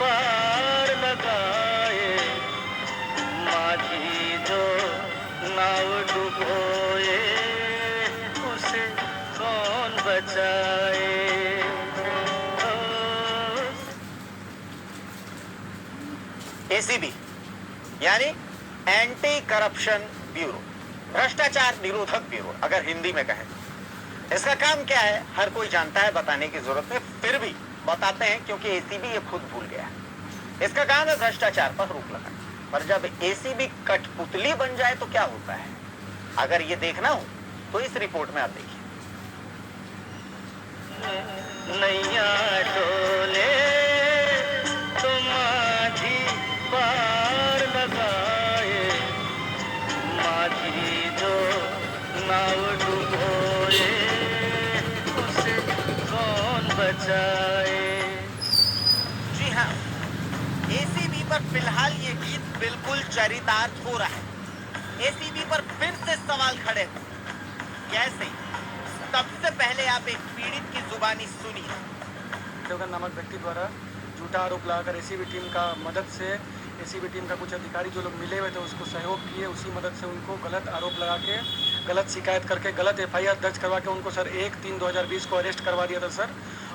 पार लगाए, माझी जो नाव डुबोए, उसे कौन बचाए। एसीबी यानी एंटी करप्शन ब्यूरो, भ्रष्टाचार निरोधक ब्यूरो अगर हिंदी में कहें। इसका काम क्या है हर कोई जानता है, बताने की जरूरत नहीं, फिर भी बताते हैं क्योंकि एसीबी ये खुद भूल गया है। इसका काम है भ्रष्टाचार पर रोक लगाना। पर जब एसीबी कठपुतली बन जाए तो क्या होता है, अगर ये देखना हो तो इस रिपोर्ट में आप देखिए। नैया डोले तो माझी पार लगाए, माझी जो नाव डुबोए, उसे कौन बचाए। जी हाँ, एसीबी पर फिलहाल ये गीत बिल्कुल चरितार्थ हो रहा है। एसीबी पर फिर से सवाल खड़े हैं। कैसे? सबसे पहले आप एक पीड़ित की जुबानी सुनिए। देवगन नामक व्यक्ति द्वारा झूठा आरोप लगाकर एसीबी टीम का मदद से एसीबी टीम का कुछ अधिकारी जो लोग मिले हुए थे उसको सहयोग किए, उसी मदद से उनको गलत आरोप लगा के, गलत शिकायत करके, गलत एफआईआर दर्ज करवा के उनको सर 1/3/2020 को अरेस्ट करवा दिया था सर।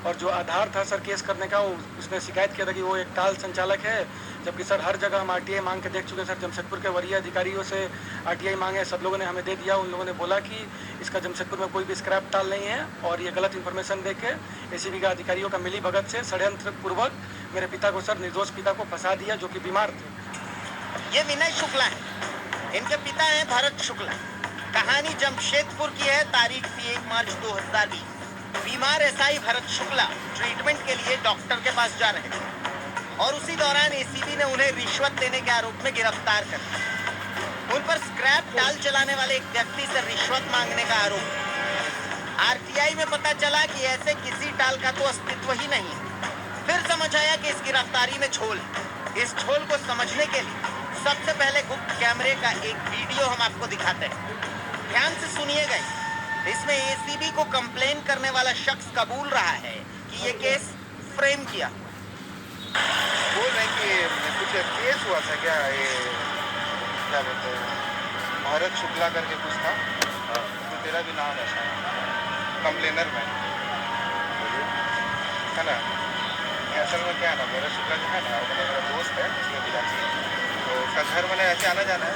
और जो आधार था सर केस करने का, वो उसने शिकायत किया था कि वो एक टाल संचालक है, जबकि सर हर जगह हम आरटीआई मांग के देख चुके हैं सर। जमशेदपुर के वरीय अधिकारियों से आरटीआई मांगे, सब लोगों ने हमें दे दिया। उन लोगों ने बोला कि इसका जमशेदपुर में कोई भी स्क्रैप टाल नहीं है, और ये गलत इन्फॉर्मेशन दे के एसीबी का अधिकारियों का मिली भगत से षड्यंत्र पूर्वक मेरे पिता को सर, निर्दोष पिता को फंसा दिया जो कि बीमार थे। ये विनय शुक्ला है, इनके पिता हैं भरत शुक्ला। कहानी जमशेदपुर की है, तारीख थी 1 मार्च 2020। बीमार एसआई भरत शुक्ला ट्रीटमेंट के लिए डॉक्टर के पास जा रहे थे और उसी दौरान एसीबी ने उन्हें रिश्वत देने के आरोप में गिरफ्तार कर लिया। उन पर स्क्रैप टाल चलाने वाले एक व्यक्ति से रिश्वत मांगने का आरोप है। आरटीआई में पता चला कि ऐसे किसी टाल का तो अस्तित्व ही नहीं। फिर समझ आया कि इस गिरफ्तारी में झोल है। इस झोल को समझने के लिए सबसे पहले गुप्त कैमरे का एक वीडियो हम आपको दिखाते हैं। ध्यान से सुनिएगा। इसमें एसीबी को कंप्लेन करने वाला शख्स कबूल रहा है कि ये केस फ्रेम किया। बोल रहे कि कुछ केस हुआ था क्या, ये क्या बोलते हैं, भरत शुक्ला करके कुछ था, तो तेरा भी नाम है शायद कंप्लेनर में, है ना। ये असल में क्या है ना, भरत शुक्ला जो है ना, वो मेरा दोस्त है, उसमें बिलाची है, तो उसका घर मैंने ऐसे आना जाना है,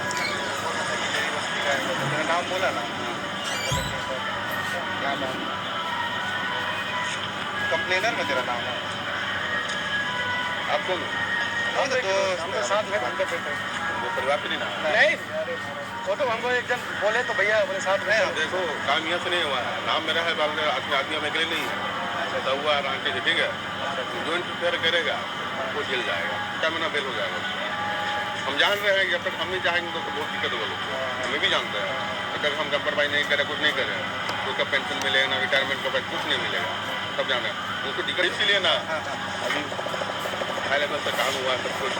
मेरी बस्ती का है, तो मेरा नाम बोला ना, क्या नाम, कंप्लेनर में तेरा नाम है। आपको तो साथ में घंटे पे वो परिवार पे नहीं नाम नहीं, वो तो हमको एक जन बोले तो भैया बोले साथ में। देखो काम यहाँ से नहीं हुआ है, नाम मेरा है, बाल आदमी आदमी हमें अकेले नहीं है, ऐसा हुआ है आंटी से, ठीक है। जो इंटरफेयर करेगा वो जेल जाएगा, क्या महीना बेल हो जाएगा। हम जान रहे हैं कि जब तक हम नहीं चाहेंगे तो बहुत दिक्कत होगा, हमें भी जानते हैं। अगर हम कंप्रोमाइज नहीं करें, कुछ नहीं करें, तो उसका पेंशन मिलेगा ना, रिटायरमेंट का पैसा कुछ नहीं मिलेगा, सब जाने उनको दिक्कत। इसीलिए ना अभी हाई लेवल से काम हुआ है सब कुछ,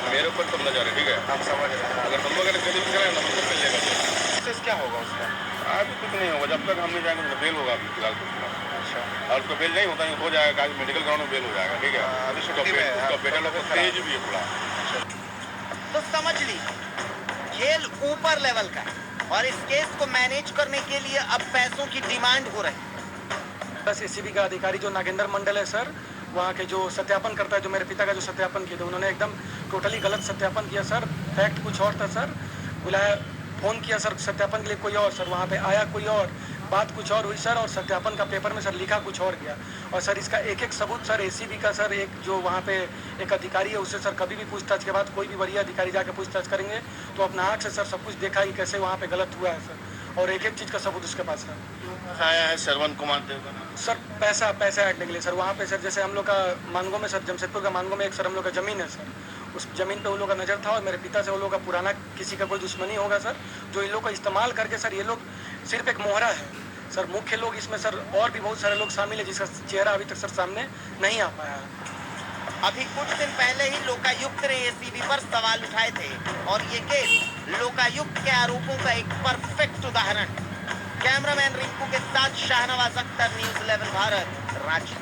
मेरे ऊपर सब नजर है, ठीक है। आप समझ रहे हैं, अगर हम लोग अगर गरीब करें ना हमको मिल जाएगा। प्रोसेस क्या होगा उसका? अभी कुछ नहीं होगा, जब तक हम नहीं जाएंगे तो बेल होगा अभी फिलहाल कुछ। अच्छा, और उसको बेल नहीं होता है, हो जाएगा, आज मेडिकल ग्राउंड में बेल हो जाएगा, ठीक है। अभी छुट्टी में है, उसका बेटा लोग को तेज भी है थोड़ा। तो समझ लीजिए जेल ऊपर लेवल का है और इस केस को मैनेज करने के लिए अब पैसों की डिमांड हो रही है। बस एसीबी का अधिकारी जो नागेंद्र मंडल है सर, वहाँ के जो सत्यापन करता है, जो मेरे पिता का जो सत्यापन किया था, उन्होंने एकदम टोटली गलत सत्यापन किया सर। फैक्ट कुछ और था सर, बुलाया, फ़ोन किया सर सत्यापन के लिए कोई और, सर वहाँ पे आया कोई और, बात कुछ और हुई सर, और सत्यापन का पेपर में सर लिखा कुछ और गया। और सर इसका एक एक सबूत सर एसीबी का सर, एक जो वहाँ पे एक अधिकारी है उससे सर कभी भी पूछताछ के बाद कोई भी वरीय अधिकारी जाके पूछताछ करेंगे तो अपना आँख से सर सब कुछ देखा कि कैसे वहाँ पे गलत हुआ है सर, और एक एक चीज़ का सबूत उसके पास है। आया है श्रवण कुमार देवगन सर पैसा ऐडने के लिए सर, वहाँ पे सर जैसे हम लोग का मानगो में सर, जमशेदपुर का मानगो में एक सर हम लोग का ज़मीन है सर, उस ज़मीन पे उन लोग का नज़र था और मेरे पिता से उन लोग का पुराना किसी का कोई दुश्मनी होगा सर, जो इन लोग का इस्तेमाल करके सर, ये लोग सिर्फ एक मोहरा है सर, मुख्य लोग इसमें सर और भी बहुत सारे लोग शामिल है जिसका चेहरा अभी तक सर सामने नहीं आ पाया है। अभी कुछ दिन पहले ही लोकायुक्त ने एसीबी पर सवाल उठाए थे और ये केस लोकायुक्त के आरोपों का एक परफेक्ट उदाहरण। कैमरामैन रिंकू के साथ शाहनवाज अख्तर, न्यूज़ 11 भारत, रांची।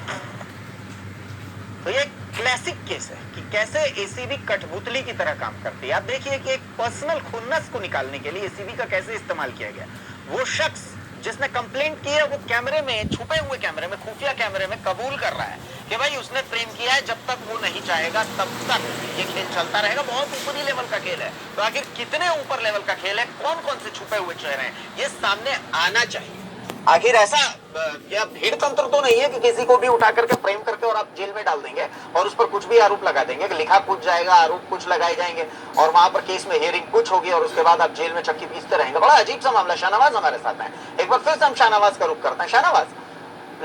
तो ये क्लासिक केस है कि कैसे एसीबी कठपुतली की तरह काम करती है। आप देखिए कि एक पर्सनल खुन्नस को निकालने के लिए एसीबी का कैसे इस्तेमाल किया गया। वो शख्स जिसने कंप्लेंट की है वो कैमरे में, छुपे हुए कैमरे में, खुफिया कैमरे में कबूल कर रहा है कि भाई उसने प्रेम किया है, जब तक वो नहीं चाहेगा तब तक ये खेल चलता रहेगा। बहुत ऊपरी लेवल का खेल है। तो आखिर कितने ऊपर लेवल का खेल है, कौन कौन से छुपे हुए चेहरे हैं, ये सामने आना चाहिए। आखिर ऐसा क्या भीड़ तंत्र तो नहीं है कि किसी को भी उठा करके प्रेम करके और आप जेल में डाल देंगे और उस पर कुछ भी आरोप लगा देंगे कि लिखा कुछ जाएगा, आरोप कुछ लगाए जाएंगे और वहां पर केस में हियरिंग कुछ होगी और उसके बाद आप जेल में चक्की पीसते रहेंगे। बड़ा अजीब सा मामला। शाहनवाज हमारे साथ है। एक बार फिर से हम शाहनवाज का रुख करते हैं। शाहनवाज,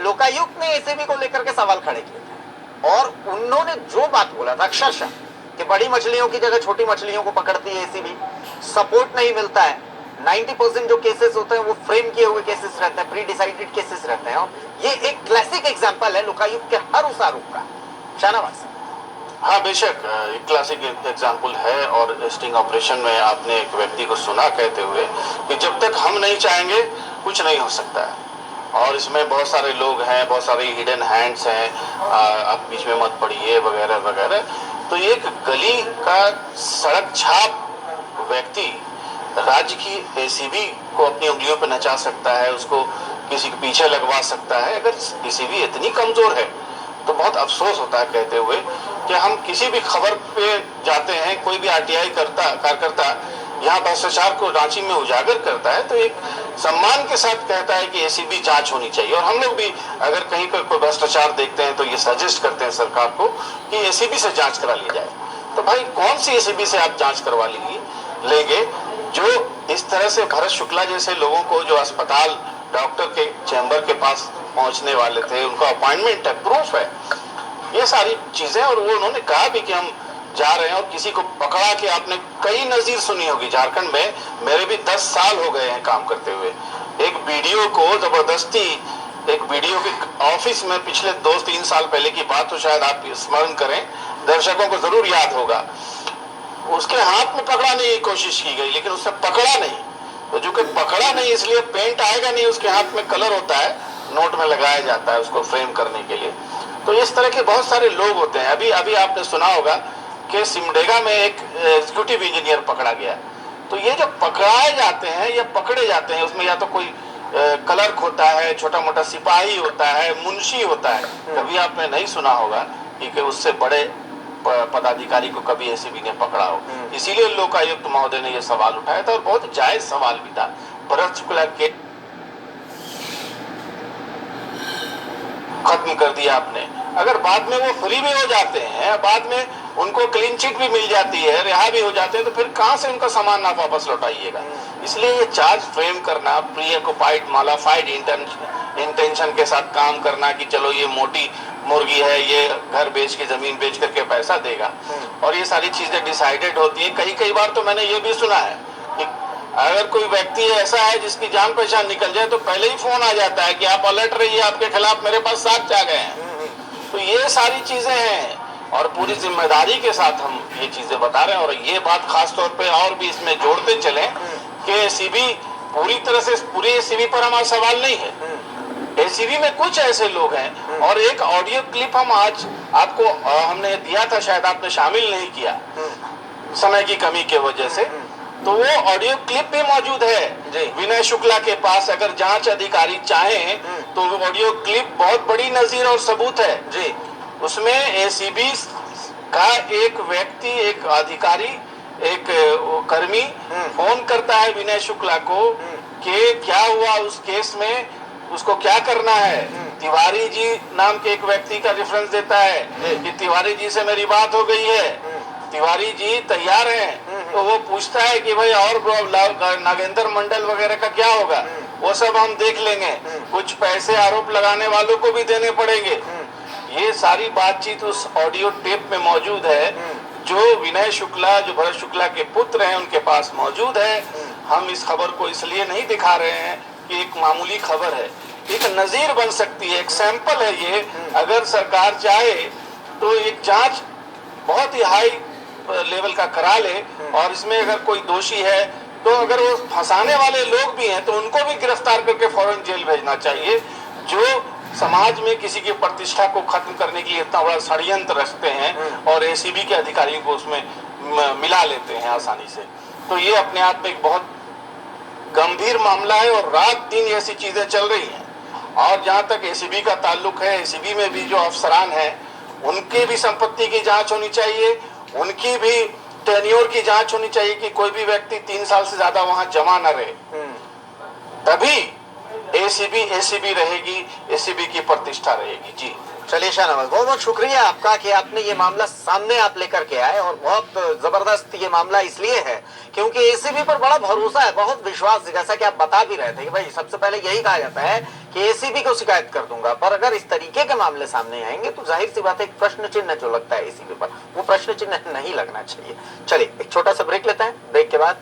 लोकायुक्त ने एसीबी को लेकर के सवाल खड़े किए थे और उन्होंने जो बात बोला था अक्षरशः कि बड़ी मछलियों की जगह छोटी मछलियों को पकड़ती है एसीबी, सपोर्ट नहीं मिलता है, 90% जो केसेस होते हैं वो फ्रेम किए हुए केसेस रहते हैं, प्री डिसाइडेड केसेस रहते हैं। ये एक क्लासिक एग्जांपल है लोकायुक्त के हर उस आरोप का। शाहनवाज, हाँ बेशक एक क्लासिक एग्जाम्पल है। और स्टिंग ऑपरेशन में आपने एक व्यक्ति को सुना कहते हुए कि जब तक हम नहीं चाहेंगे कुछ नहीं हो सकता है। और इसमें बहुत सारे लोग हैं, बहुत सारे हिडन हैंड्स हैं, आप बीच में मत पड़िए वगैरह वगैरह। तो एक गली का सड़क छाप व्यक्ति राज्य की एसीबी को अपनी उंगलियों पर नचा सकता है, उसको किसी के पीछे लगवा सकता है। अगर एसीबी इतनी कमजोर है तो बहुत अफसोस होता है कहते हुए कि हम किसी भी खबर पे जाते हैं, कोई भी आरटीआई कार्यकर्ता यहाँ भ्रष्टाचार को रांची में उजागर करता है तो एक सम्मान के साथ कहता है कि एसीबी जांच होनी चाहिए। और हम लोग भी अगर कहीं पर कोई भ्रष्टाचार देखते हैं तो ये सजेस्ट करते हैं सरकार को कि एसीबी से जांच करा ली जाए। तो भाई कौन सी एसीबी से आप जांच करवा लेंगे जो इस तरह से भरत शुक्ला जैसे लोगों को जो अस्पताल डॉक्टर के चैम्बर के पास पहुंचने वाले थे, उनका अपॉइंटमेंट है, प्रूफ है, ये सारी चीजें। और वो उन्होंने कहा भी कि हम जा रहे हैं और किसी को पकड़ा के, आपने कई नजीर सुनी होगी झारखंड में, मेरे भी 10 साल हो गए हैं काम करते हुए। एक वीडियो को जबरदस्ती, एक वीडियो के ऑफिस में पिछले 2-3 साल पहले की बात हो, शायद आप स्मरण करें, दर्शकों को जरूर याद होगा, उसके हाथ में पकड़ाने की कोशिश की गई लेकिन उससे पकड़ा नहीं। तो जो कि पकड़ा नहीं इसलिए पेंट आएगा नहीं, उसके हाथ में कलर होता है, नोट में लगाया जाता है उसको फ्रेम करने के लिए। तो इस तरह के बहुत सारे लोग होते हैं। अभी अभी आपने सुना होगा कि सिमडेगा में एक एग्जीक्यूटिव इंजीनियर पकड़ा गया। तो ये जो पकड़ाए जाते हैं या पकड़े जाते हैं उसमें या तो कोई क्लर्क होता है, छोटा मोटा सिपाही होता है, मुंशी होता है। कभी आपने नहीं सुना होगा कि उससे बड़े पदाधिकारी को कभी एसीबी ने पकड़ा हो। इसीलिए लोकायुक्त महोदय ने यह सवाल उठाया था और बहुत जायज सवाल भी था। भरत शुक्ला के खत्म कर दिया आपने, अगर बाद में वो फ्री भी हो जाते हैं, बाद में उनको क्लीन चिट भी मिल जाती है, रिहा भी हो जाते हैं, तो फिर कहां से उनका सामान आप वापस लौटाइएगा। इसलिए ये चार्ज फ्रेम करना, प्रीऑक्युपाइड मालाफाइड इंटेंशन के साथ काम करना कि चलो ये मोटी मुर्गी है, ये घर बेच के जमीन बेच करके पैसा देगा, और ये सारी चीजें डिसाइडेड होती है। कई बार तो मैंने ये भी सुना है कि अगर कोई व्यक्ति ऐसा है जिसकी जान पहचान निकल जाए तो पहले ही फोन आ जाता है कि आप अलर्ट रहिए, आपके खिलाफ मेरे पास साक्ष्य आ गए हैं। तो ये सारी चीजें हैं और पूरी जिम्मेदारी के साथ हम ये चीजें बता रहे हैं। और ये बात खास तौर पे और भी इसमें जोड़ते चले कि एसीबी पूरी तरह से, पूरी एसीबी पर हमारा सवाल नहीं है। एसीबी में कुछ ऐसे लोग हैं और एक ऑडियो क्लिप हम आज आपको हमने दिया था, शायद आपने शामिल नहीं किया समय की कमी के वजह से, तो वो ऑडियो क्लिप भी मौजूद है विनय शुक्ला के पास। अगर जांच अधिकारी चाहें तो वो ऑडियो क्लिप बहुत बड़ी नजीर और सबूत है जी। उसमें एसीबी का एक व्यक्ति, एक अधिकारी, एक कर्मी फोन करता है विनय शुक्ला को कि क्या हुआ उस केस में, उसको क्या करना है। तिवारी जी नाम के एक व्यक्ति का रेफरेंस देता है कि तिवारी जी से मेरी बात हो गई है, तिवारी जी तैयार हैं। तो वो पूछता है कि भाई और नागेंद्र मंडल वगैरह का क्या होगा, वो सब हम देख लेंगे, कुछ पैसे आरोप लगाने वालों को भी देने पड़ेंगे। ये सारी बातचीत उस ऑडियो टेप में मौजूद है जो विनय शुक्ला, जो भरत शुक्ला के पुत्र हैं, उनके पास मौजूद है। हम इस खबर को इसलिए नहीं दिखा रहे हैं कि एक मामूली खबर है, एक नजीर बन सकती है, एक सैंपल है ये। अगर सरकार चाहे तो एक जांच बहुत ही हाई लेवल का करा ले और इसमें अगर कोई दोषी है तो अगर वो फंसाने वाले लोग भी हैं तो उनको भी गिरफ्तार करके फौरन जेल भेजना चाहिए। जो समाज में किसी की प्रतिष्ठा को खत्म करने के लिए इतना बड़ा षड्यंत्र रचते हैं और एसीबी के अधिकारियों को उसमें मिला लेते हैं आसानी से। तो ये अपने आप में एक बहुत गंभीर मामला है और रात दिन ऐसी चीजें चल रही हैं। और जहां तक एसीबी का ताल्लुक है, एसीबी में भी जो अफसरान हैं उनकी भी संपत्ति की जांच होनी चाहिए, उनकी भी टेन्योर की जांच होनी चाहिए कि कोई भी व्यक्ति 3 साल से ज्यादा वहां जमा न रहे, तभी एसीबी रहेगी, एसीबी की प्रतिष्ठा रहेगी। जी चलिए शाहनवाज, बहुत बहुत शुक्रिया आपका कि आपने ये मामला सामने आप लेकर के आए। और बहुत जबरदस्त ये मामला इसलिए है क्योंकि एसीबी पर बड़ा भरोसा है, बहुत विश्वास, जैसा कि आप बता भी रहे थे कि भाई सबसे पहले यही कहा जाता है कि एसीबी को शिकायत कर दूंगा, पर अगर इस तरीके के मामले सामने आएंगे तो जाहिर सी बात है एक प्रश्न चिन्ह जो लगता है एसीबी पर, वो प्रश्न चिन्ह नहीं लगना चाहिए। चलिए एक छोटा सा ब्रेक लेते हैं, ब्रेक के बाद